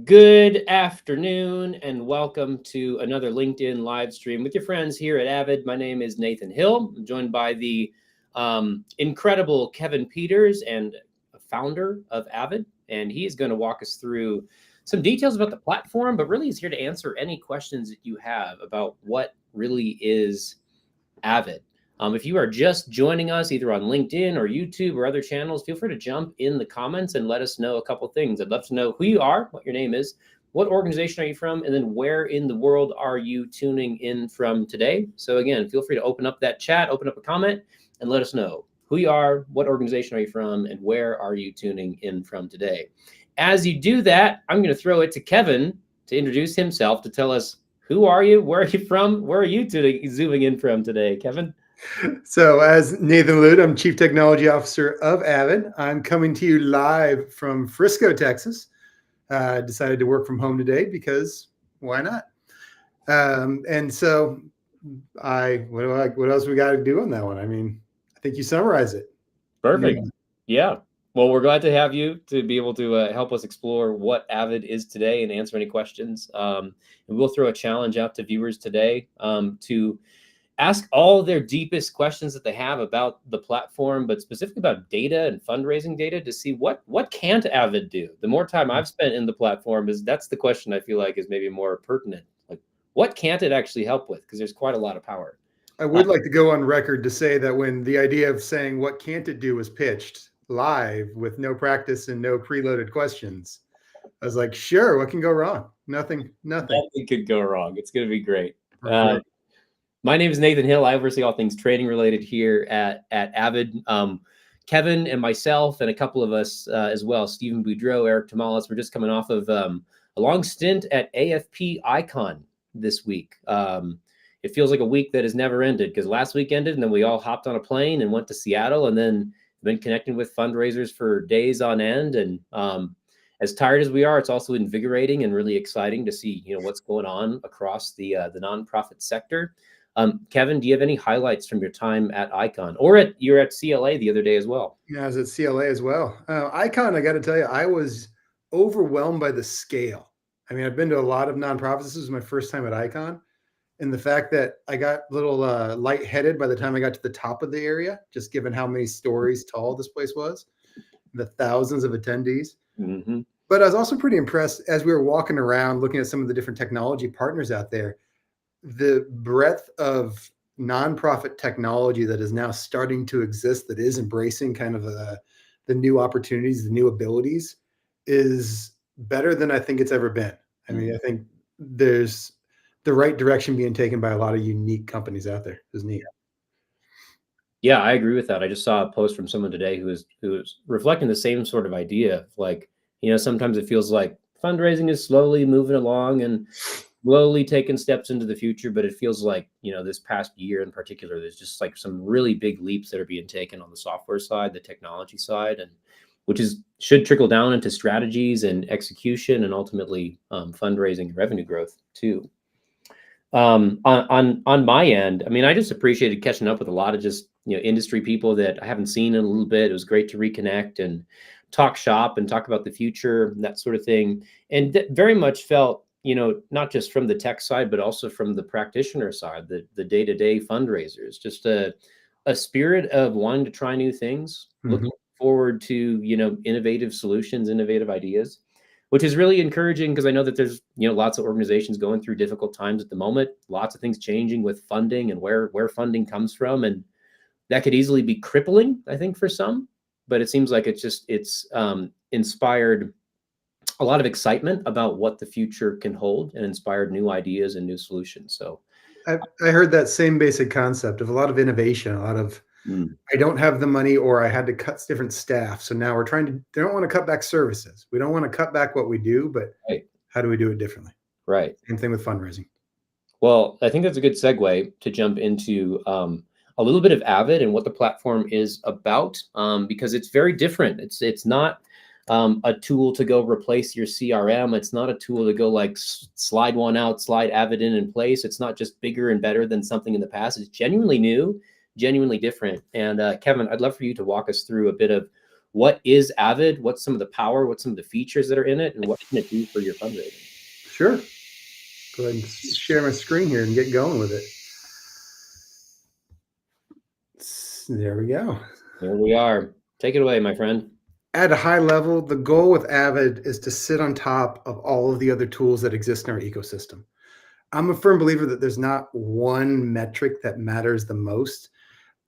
Good afternoon and welcome to another LinkedIn live stream with your friends here at Avid. My name is Nathan Hill. I'm joined by the incredible Kevin Peters, and a founder of Avid, and he is going to walk us through some details about the platform, but really he's here to answer any questions that you have about what really is Avid. If you are just joining us either on LinkedIn or YouTube or other channels, feel free to jump in the comments and let us know a couple things. I'd love to know who you are, what your name is, what organization are you from, and then where in the world are you tuning in from today. So again, feel free to open up that chat, open up a comment, and let us know who you are, what organization are you from, and where are you tuning in from today. As you do that, I'm going to throw it to Kevin to introduce himself, to tell us who are you, where are you from, where are you zooming in from today, Kevin? So as Nathan alluded, I'm Chief Technology Officer of Avid. I'm coming to you live from Frisco, Texas. Decided to work from home today because why not? And so what else we got to do on that one? I mean, I think you summarize it. Perfect. Yeah. Well, we're glad to have you to be able to help us explore what Avid is today and answer any questions. And we'll throw a challenge out to viewers today to ask all their deepest questions that they have about the platform, but specifically about data and fundraising data, to see what can't Avid do. The more time I've spent in the platform, that's the question I feel like is maybe more pertinent. Like, what can't it actually help with? Because there's quite a lot of power. I would like to go on record to say that when the idea of saying what can't it do was pitched live with no practice and no preloaded questions, I was like, sure, what can go wrong? Nothing could go wrong. It's going to be great. My name is Nathan Hill. I oversee all things trading related here at Avid. Kevin and myself and a couple of us as well, Stephen Boudreau, Eric Tamales, we're just coming off of a long stint at AFP Icon this week. It feels like a week that has never ended, because last week ended and then we all hopped on a plane and went to Seattle, and then been connecting with fundraisers for days on end. And as tired as we are, it's also invigorating and really exciting to see what's going on across the nonprofit sector. Kevin, do you have any highlights from your time at Icon, or you're at CLA the other day as well? Yeah, I was at CLA as well. Icon, I got to tell you, I was overwhelmed by the scale. I mean, I've been to a lot of nonprofits. This was my first time at Icon. And the fact that I got a little lightheaded by the time I got to the top of the area, just given how many stories tall this place was, the thousands of attendees. Mm-hmm. But I was also pretty impressed as we were walking around looking at some of the different technology partners out there, the breadth of nonprofit technology that is now starting to exist, that is embracing kind of the new opportunities, the new abilities, is better than I think it's ever been. I mean, I think there's the right direction being taken by a lot of unique companies out there. It's neat. Yeah, I agree with that. I just saw a post from someone today who was reflecting the same sort of idea. Like, sometimes it feels like fundraising is slowly moving along and slowly taking steps into the future, but it feels like, this past year in particular, there's just like some really big leaps that are being taken on the software side, the technology side, and which should trickle down into strategies and execution and ultimately fundraising and revenue growth too. On my end, I mean, I just appreciated catching up with a lot of just industry people that I haven't seen in a little bit. It was great to reconnect and talk shop and talk about the future, that sort of thing. And very much felt, not just from the tech side, but also from the practitioner side, the day-to-day fundraisers, just a spirit of wanting to try new things, looking forward to, innovative solutions, innovative ideas, which is really encouraging, because I know that there's, lots of organizations going through difficult times at the moment, lots of things changing with funding and where funding comes from. And that could easily be crippling, I think, for some, but it seems like it's inspired a lot of excitement about what the future can hold and inspired new ideas and new solutions. So I heard that same basic concept of a lot of innovation, a lot of Mm, I don't have the money or I had to cut different staff. So now we're trying to, they don't want to cut back services. We don't want to cut back what we do, but right, how do we do it differently? right. Same thing with fundraising. Well, I think that's a good segue to jump into a little bit of Avid and what the platform is about, because it's very different. It's not a tool to go replace your CRM. It's not a tool to go like slide one out, slide Avid in place. It's not just bigger and better than something in the past. It's genuinely new, genuinely different. And Kevin, I'd love for you to walk us through a bit of what is Avid, what's some of the power, what's some of the features that are in it, and what can it do for your fundraising? Sure. Go ahead and share my screen here and get going with it. There we go. There we are. Take it away, my friend. At a high level, the goal with Avid is to sit on top of all of the other tools that exist in our ecosystem. I'm a firm believer that there's not one metric that matters the most.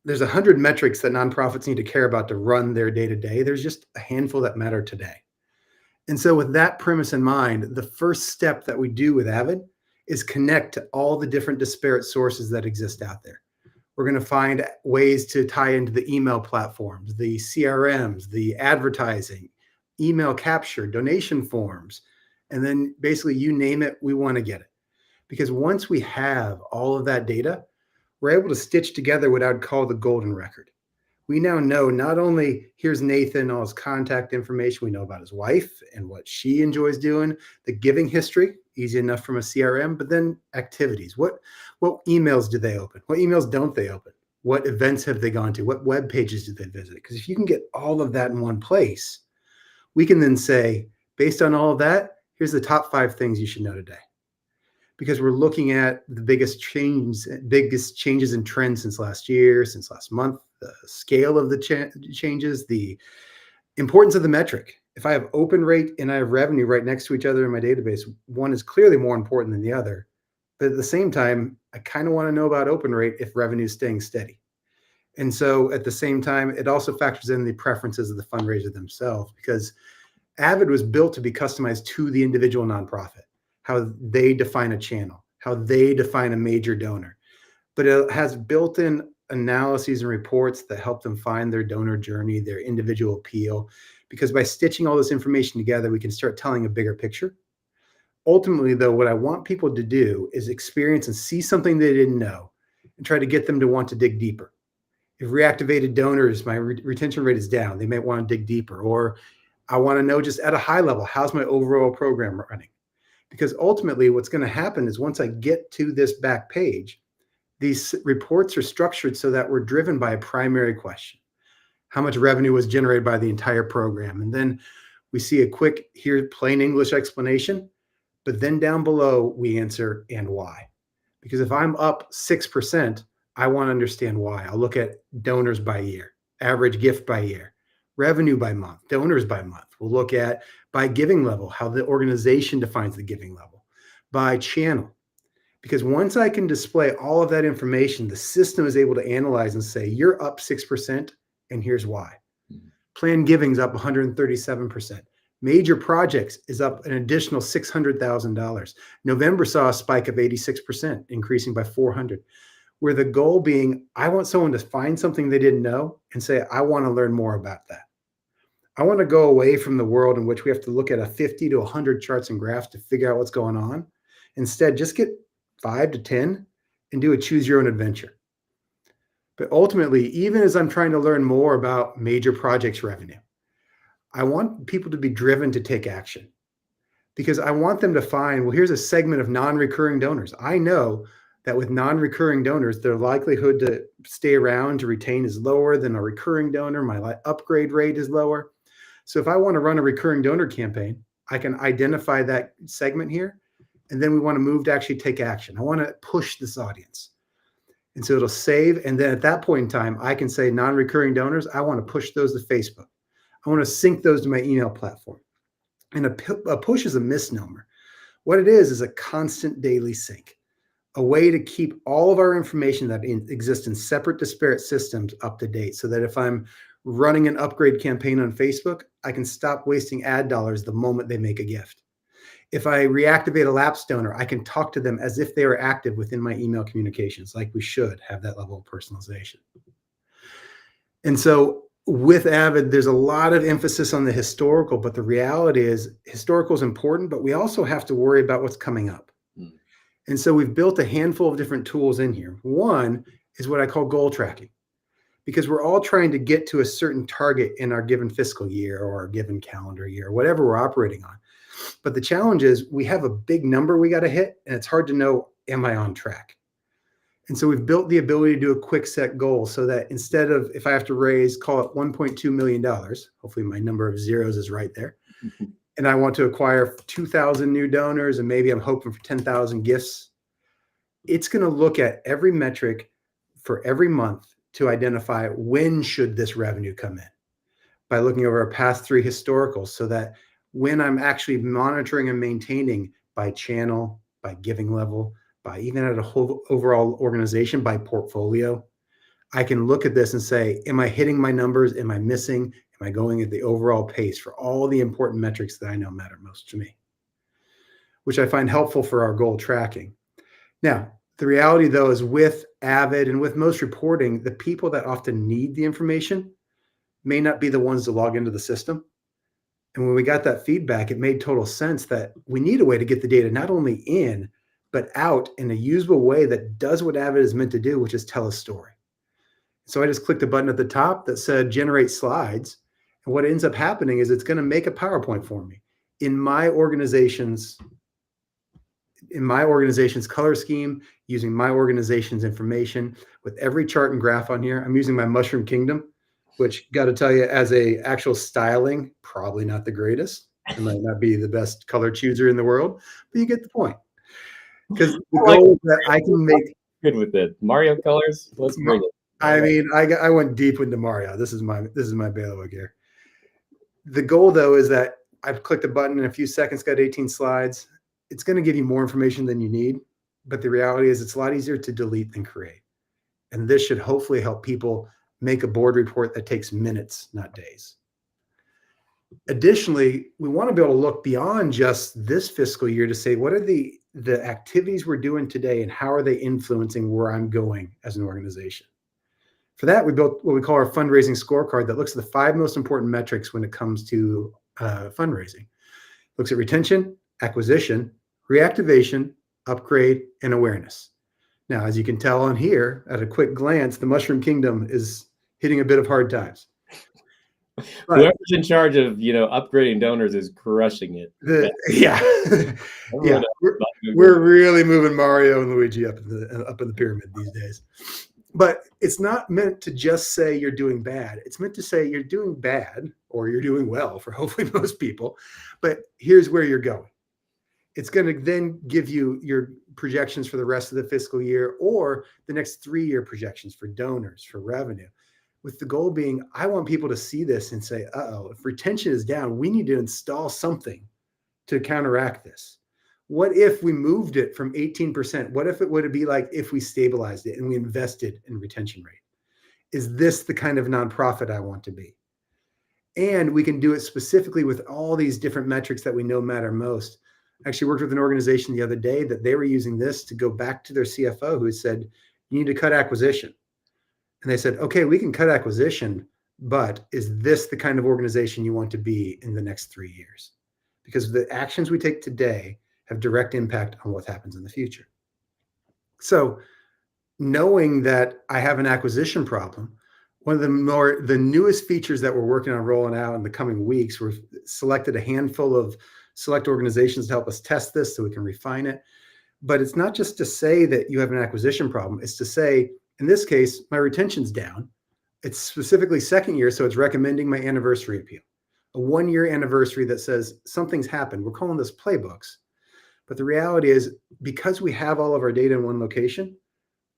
There's 100 metrics that nonprofits need to care about to run their day to day. There's just a handful that matter today. And so, with that premise in mind, the first step that we do with Avid is connect to all the different disparate sources that exist out there. We're going to find ways to tie into the email platforms, the CRMs, the advertising, email capture, donation forms, and then basically you name it, we want to get it. Because once we have all of that data, we're able to stitch together what I'd call the golden record. We now know not only here's Nathan, all his contact information, we know about his wife and what she enjoys doing, the giving history, easy enough from a CRM, but then activities. What emails do they open? What emails don't they open? What events have they gone to? What web pages did they visit? Because if you can get all of that in one place, we can then say, based on all of that, here's the top 5 things you should know today. Because we're looking at the biggest changes in trends since last year, since last month, the scale of the changes, the importance of the metric. If I have open rate and I have revenue right next to each other in my database, one is clearly more important than the other. But at the same time, I kind of want to know about open rate if revenue is staying steady. And so at the same time, it also factors in the preferences of the fundraiser themselves, because Avid was built to be customized to the individual nonprofit, how they define a channel, how they define a major donor. But it has built-in analyses and reports that help them find their donor journey, their individual appeal. Because by stitching all this information together, we can start telling a bigger picture. Ultimately, though, what I want people to do is experience and see something they didn't know and try to get them to want to dig deeper. If reactivated donors, my retention rate is down, they may want to dig deeper. Or I want to know just at a high level, how's my overall program running? Because ultimately, what's going to happen is once I get to this back page, these reports are structured so that we're driven by a primary question. How much revenue was generated by the entire program? And then we see a quick, here, plain English explanation. But then down below, we answer, and why? Because if I'm up 6%, I want to understand why. I'll look at donors by year, average gift by year, revenue by month, donors by month. We'll look at by giving level, how the organization defines the giving level, by channel. Because once I can display all of that information, the system is able to analyze and say, you're up 6%, and here's why. Planned giving's up 137%. Major projects is up an additional $600,000. November saw a spike of 86%, increasing by 400. Where the goal being, I want someone to find something they didn't know and say, I want to learn more about that. I want to go away from the world in which we have to look at a 50 to 100 charts and graphs to figure out what's going on. Instead, just get 5 to 10 and do a choose your own adventure. But ultimately, even as I'm trying to learn more about major projects revenue, I want people to be driven to take action, because I want them to find, well, here's a segment of non-recurring donors. I know that with non-recurring donors, their likelihood to stay around, to retain, is lower than a recurring donor. My upgrade rate is lower. So if I want to run a recurring donor campaign, I can identify that segment here, and then we want to move to actually take action. I want to push this audience. And so it'll save. And then at that point in time, I can say non-recurring donors, I want to push those to Facebook. I want to sync those to my email platform. And a push is a misnomer. What it is a constant daily sync, a way to keep all of our information that exists in separate, disparate systems up to date, so that if I'm running an upgrade campaign on Facebook, I can stop wasting ad dollars the moment they make a gift. If I reactivate a lapsed donor, I can talk to them as if they were active within my email communications, like we should have that level of personalization. And so with Avid, there's a lot of emphasis on the historical, but the reality is historical is important, but we also have to worry about what's coming up. Mm. And so we've built a handful of different tools in here. One is what I call goal tracking, because we're all trying to get to a certain target in our given fiscal year or our given calendar year, whatever we're operating on. But the challenge is we have a big number we got to hit, and it's hard to know, am I on track? And so we've built the ability to do a quick set goal so that instead of, if I have to raise, call it $1.2 million, hopefully my number of zeros is right there, and I want to acquire 2,000 new donors, and maybe I'm hoping for 10,000 gifts, it's going to look at every metric for every month to identify when should this revenue come in by looking over our past 3 historicals, so that when I'm actually monitoring and maintaining by channel, by giving level, by even at a whole overall organization, by portfolio, I can look at this and say, am I hitting my numbers? Am I missing? Am I going at the overall pace for all the important metrics that I know matter most to me? Which I find helpful for our goal tracking. Now, the reality though is with Avid and with most reporting, the people that often need the information may not be the ones to log into the system. And when we got that feedback, it made total sense that we need a way to get the data not only in, but out in a usable way that does what Avid is meant to do, which is tell a story. So I just clicked a button at the top that said generate slides. And what ends up happening is it's going to make a PowerPoint for me in my organization's color scheme, using my organization's information with every chart and graph on here. I'm using my Mushroom Kingdom, which got to tell you, as a actual styling, probably not the greatest. It might not be the best color chooser in the world, but you get the point. Because the goal is that I can make good with it. Mario colors. Let's bring it. I mean, I went deep into Mario. This is my bailiwick here. The goal though is that I've clicked a button in a few seconds, got 18 slides. It's going to give you more information than you need, but the reality is it's a lot easier to delete than create. And this should hopefully help people make a board report that takes minutes, not days. Additionally, we want to be able to look beyond just this fiscal year to say, what are the activities we're doing today and how are they influencing where I'm going as an organization? For that, we built what we call our fundraising scorecard that looks at the 5 most important metrics when it comes to fundraising. Looks at retention, acquisition, reactivation, upgrade, and awareness. Now, as you can tell on here, at a quick glance, the Mushroom Kingdom is hitting a bit of hard times. But whoever's in charge of upgrading donors is crushing it. Yeah, we're really moving Mario and Luigi up in the pyramid these days. But it's not meant to just say you're doing bad. It's meant to say you're doing bad or you're doing well for hopefully most people. But here's where you're going. It's going to then give you your projections for the rest of the fiscal year or the next 3-year projections for donors, for revenue, with the goal being, I want people to see this and say, uh-oh, if retention is down, we need to install something to counteract this. What if we moved it from 18%? What if it would be like if we stabilized it and we invested in retention rate? Is this the kind of nonprofit I want to be? And we can do it specifically with all these different metrics that we know matter most. I actually worked with an organization the other day that they were using this to go back to their CFO who said, you need to cut acquisition. And they said, okay, we can cut acquisition, but is this the kind of organization you want to be in the next 3 years? Because the actions we take today have direct impact on what happens in the future. So knowing that I have an acquisition problem, one of the newest features that we're working on rolling out in the coming weeks, we've selected a handful of select organizations to help us test this so we can refine it. But it's not just to say that you have an acquisition problem. It's to say, in this case, my retention's down. It's specifically second year, so it's recommending my anniversary appeal. A 1-year anniversary that says something's happened. We're calling this playbooks. But the reality is, because we have all of our data in one location,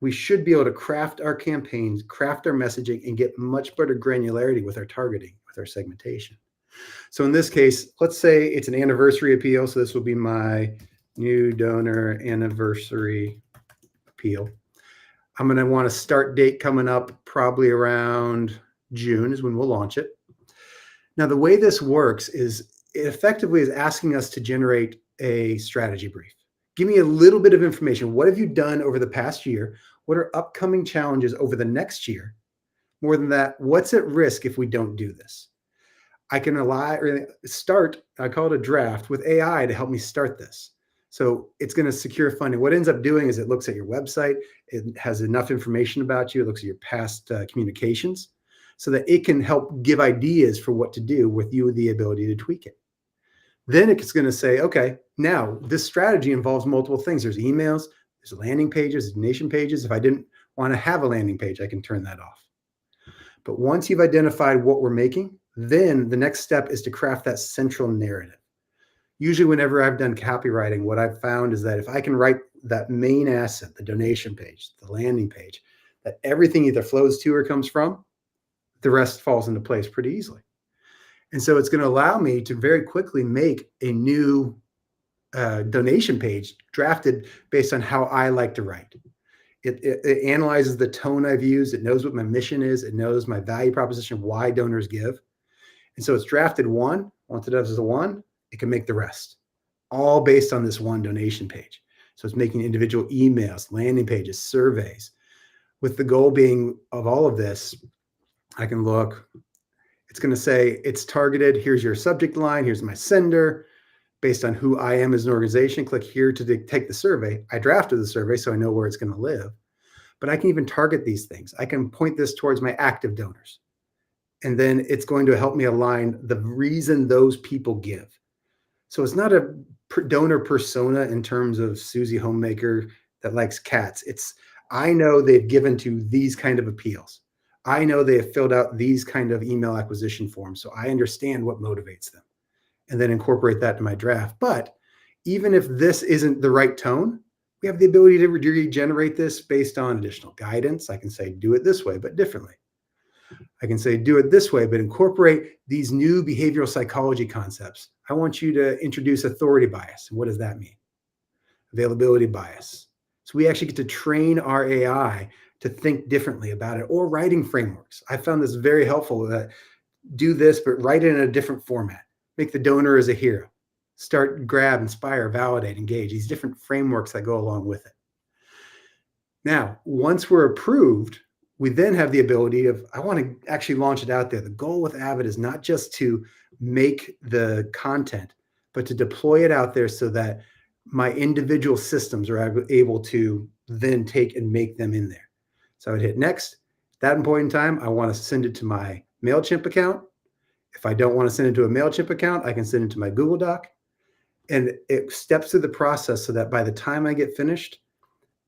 we should be able to craft our campaigns, craft our messaging, and get much better granularity with our targeting, with our segmentation. So in this case, let's say it's an anniversary appeal. So this will be my new donor anniversary appeal. I'm going to want a start date coming up probably around June is when we'll launch it. Now, the way this works is it effectively is asking us to generate a strategy brief. Give me a little bit of information. What have you done over the past year? What are upcoming challenges over the next year? More than that, what's at risk if we don't do this? I can start, I call it a draft, with AI to help me start this. So it's going to secure funding. What it ends up doing is it looks at your website. It has enough information about you. It looks at your past communications so that it can help give ideas for what to do with you, the ability to tweak it. Then it's going to say, okay, now this strategy involves multiple things. There's emails, there's landing pages, donation pages. If I didn't want to have a landing page, I can turn that off. But once you've identified what we're making, then the next step is to craft that central narrative. Usually whenever I've done copywriting, what I've found is that if I can write that main asset, the donation page, the landing page, that everything either flows to or comes from, the rest falls into place pretty easily. And so it's going to allow me to very quickly make a new donation page drafted based on how I like to write. It analyzes the tone I've used. It knows what my mission is. It knows my value proposition, why donors give. And so it's drafted one. Once it does the one, it can make the rest, all based on this one donation page. So it's making individual emails, landing pages, surveys, with the goal being of all of this, I can look, it's going to say it's targeted. Here's your subject line. Here's my sender. Based on who I am as an organization, click here to take the survey. I drafted the survey, so I know where it's going to live. But I can even target these things. I can point this towards my active donors. And then it's going to help me align the reason those people give. So it's not a donor persona in terms of Susie Homemaker that likes cats. It's, I know they've given to these kind of appeals. I know they have filled out these kind of email acquisition forms. So I understand what motivates them, and then incorporate that to my draft. But even if this isn't the right tone, we have the ability to regenerate this based on additional guidance. I can say, do it this way, but differently. I can say, do it this way, but incorporate these new behavioral psychology concepts. I want you to introduce authority bias. And what does that mean? Availability bias. So we actually get to train our AI to think differently about it, or writing frameworks. I found this very helpful. That do this, but write it in a different format. Make the donor as a hero. Start, grab, inspire, validate, engage. These different frameworks that go along with it. Now, once we're approved, we then have the ability of, I want to actually launch it out there. The goal with Avid is not just to make the content, but to deploy it out there so that my individual systems are able to then take and make them in there. So I would hit next. At that point in time, I want to send it to my MailChimp account. If I don't want to send it to a MailChimp account, I can send it to my Google Doc. And it steps through the process so that by the time I get finished,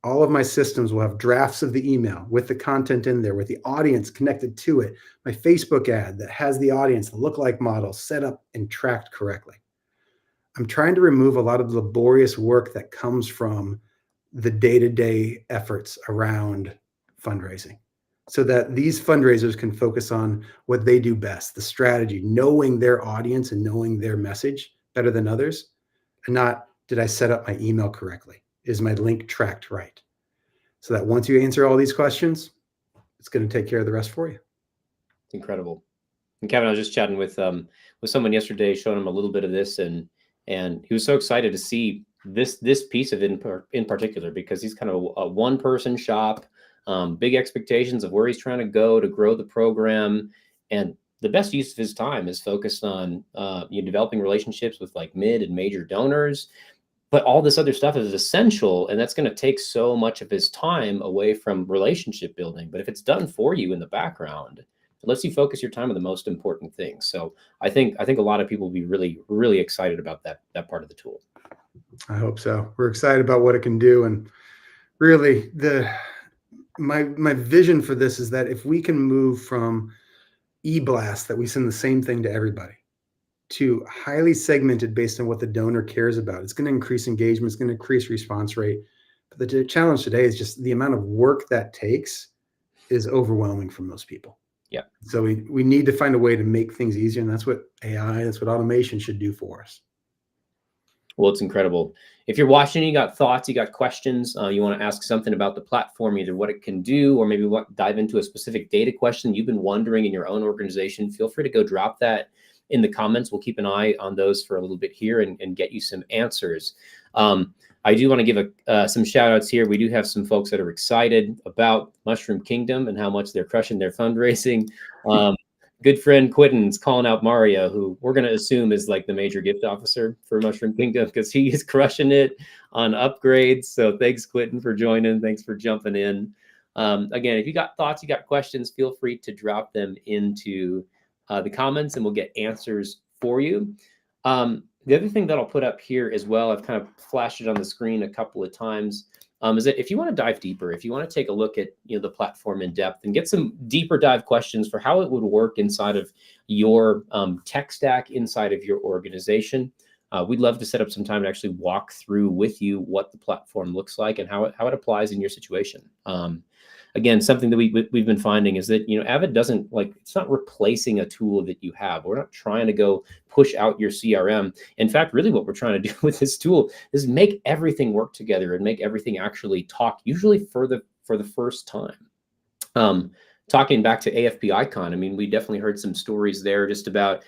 all of my systems will have drafts of the email with the content in there, with the audience connected to it, my Facebook ad that has the audience, the lookalike model set up and tracked correctly. I'm trying to remove a lot of the laborious work that comes from the day-to-day efforts around fundraising, so that these fundraisers can focus on what they do best, the strategy, knowing their audience and knowing their message better than others, and not, did I set up my email correctly? Is my link tracked right? So that once you answer all these questions, it's going to take care of the rest for you. Incredible. And Kevin, I was just chatting with someone yesterday, showing him a little bit of this, and he was so excited to see this piece of it in particular, because he's kind of a one-person shop, big expectations of where he's trying to go to grow the program, and the best use of his time is focused on developing relationships with like mid and major donors. But all this other stuff is essential, and that's going to take so much of his time away from relationship building. But if it's done for you in the background, it lets you focus your time on the most important things. So I think a lot of people will be really, really excited about that part of the tool. I hope so. We're excited about what it can do, and really my vision for this is that if we can move from e-blast, that we send the same thing to everybody, to highly segmented based on what the donor cares about, it's going to increase engagement, it's going to increase response rate. But the challenge today is just the amount of work that takes is overwhelming for most people. Yeah. So we need to find a way to make things easier, and that's what AI, that's what automation should do for us. Well, it's incredible. If you're watching, you got thoughts, you got questions, you want to ask something about the platform, either what it can do, or maybe dive into a specific data question you've been wondering in your own organization, feel free to go drop that in the comments. We'll keep an eye on those for a little bit here and get you some answers. I do want to give some shout outs here. We do have some folks that are excited about Mushroom Kingdom and how much they're crushing their fundraising. Good friend Quinton's calling out Mario, who we're going to assume is like the major gift officer for Mushroom Kingdom, because he is crushing it on upgrades. So thanks, Quinton, for joining. Thanks for jumping in. Again, if you got thoughts, you got questions, feel free to drop them into the comments and we'll get answers for you. The other thing that I'll put up here as well, I've kind of flashed it on the screen a couple of times, is that if you want to dive deeper, if you want to take a look at the platform in depth and get some deeper dive questions for how it would work inside of your tech stack, inside of your organization, we'd love to set up some time to actually walk through with you what the platform looks like and how it applies in your situation. Again, something that we've been finding is that Avid doesn't it's not replacing a tool that you have. We're not trying to go push out your CRM. In fact, really what we're trying to do with this tool is make everything work together and make everything actually talk, usually for the first time. Talking back to AFP Icon, I mean, we definitely heard some stories there just about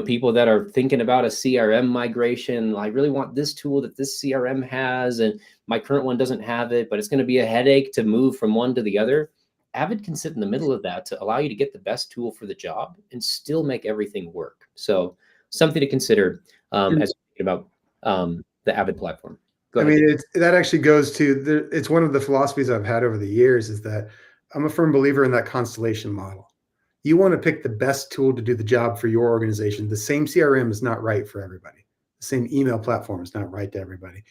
people that are thinking about a CRM migration. I really want this tool that this CRM has, and my current one doesn't have it, but it's going to be a headache to move from one to the other. Avid can sit in the middle of that to allow you to get the best tool for the job and still make everything work. So something to consider as you're thinking about the Avid platform. Go ahead. I mean, that actually goes to it's one of the philosophies I've had over the years, is that I'm a firm believer in that constellation model. You want to pick the best tool to do the job for your organization. The same CRM is not right for everybody. The same email platform is not right to everybody.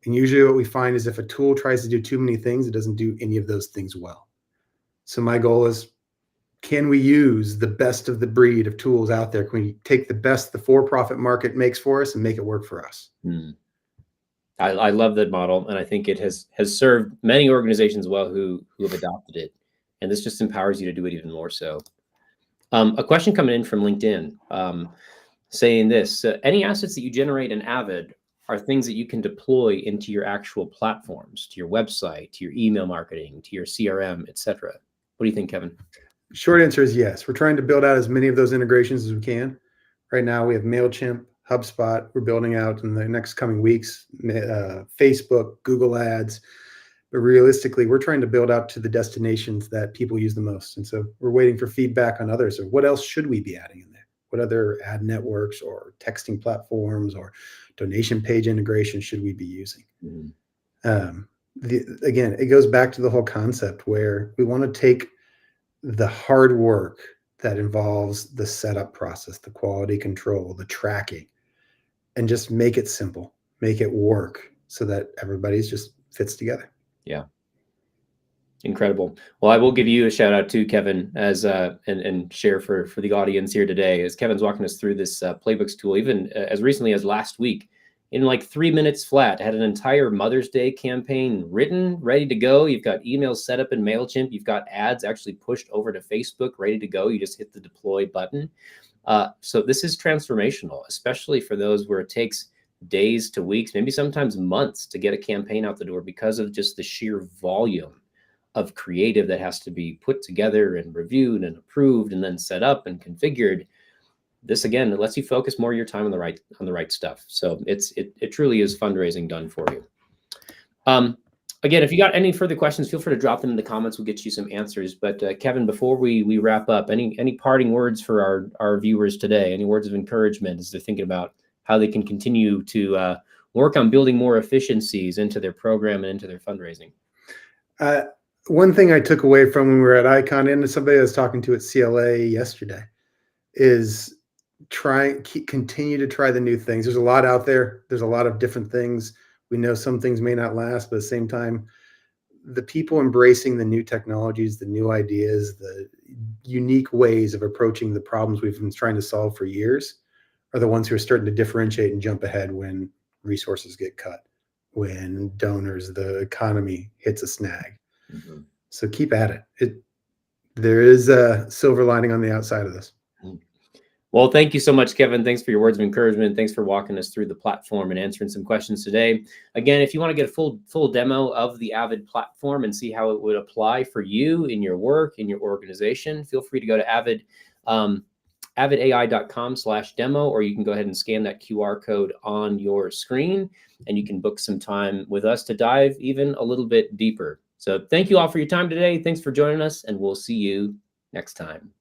And usually what we find is if a tool tries to do too many things, it doesn't do any of those things well. So my goal is, can we use the best of the breed of tools out there? Can we take the best the for-profit market makes for us and make it work for us? I love that model, and I think it has served many organizations well who have adopted it, and this just empowers you to do it even more so. A question coming in from LinkedIn saying this: any assets that you generate in Avid are things that you can deploy into your actual platforms, to your website, to your email marketing, to your CRM, etc. What do you think, Kevin? Short answer is yes. We're trying to build out as many of those integrations as we can. Right now we have MailChimp, HubSpot. We're building out in the next coming weeks, Facebook, Google Ads. But realistically, we're trying to build out to the destinations that people use the most. And so we're waiting for feedback on others. Or what else should we be adding in there? What other ad networks or texting platforms or donation page integration should we be using? Again, it goes back to the whole concept where we want to take the hard work that involves the setup process, the quality control, the tracking, and just make it simple, make it work so that everybody's just fits together. Yeah. Incredible. Well, I will give you a shout out too, Kevin, as and share for the audience here today, as Kevin's walking us through this playbooks tool, even as recently as last week, in like 3 minutes flat. Had an entire Mother's Day campaign written, ready to go. You've got emails set up in MailChimp. You've got ads actually pushed over to Facebook, ready to go. You just hit the deploy button. So this is transformational, especially for those where it takes days to weeks, maybe sometimes months to get a campaign out the door because of just the sheer volume of creative that has to be put together and reviewed and approved and then set up and configured. This again, it lets you focus more of your time on the right stuff. So it truly is fundraising done for you. Again, if you got any further questions, feel free to drop them in the comments. We'll get you some answers. But Kevin, before we wrap up, any parting words for our viewers today? Any words of encouragement as they're thinking about how they can continue to work on building more efficiencies into their program and into their fundraising? One thing I took away from when we were at Icon, and somebody I was talking to at CLA yesterday, is continue to try the new things. There's a lot out there. There's a lot of different things. We know some things may not last, but at the same time, the people embracing the new technologies, the new ideas, the unique ways of approaching the problems we've been trying to solve for years are the ones who are starting to differentiate and jump ahead when resources get cut, when donors, the economy hits a snag. So keep at it. There is a silver lining on the outside of this. Well, thank you so much, Kevin. Thanks for your words of encouragement. Thanks for walking us through the platform and answering some questions today. Again, if you want to get a full demo of the Avid platform and see how it would apply for you in your work, in your organization, feel free to go to Avid. avidai.com/demo, or you can go ahead and scan that QR code on your screen, and you can book some time with us to dive even a little bit deeper. So thank you all for your time today. Thanks for joining us, and we'll see you next time.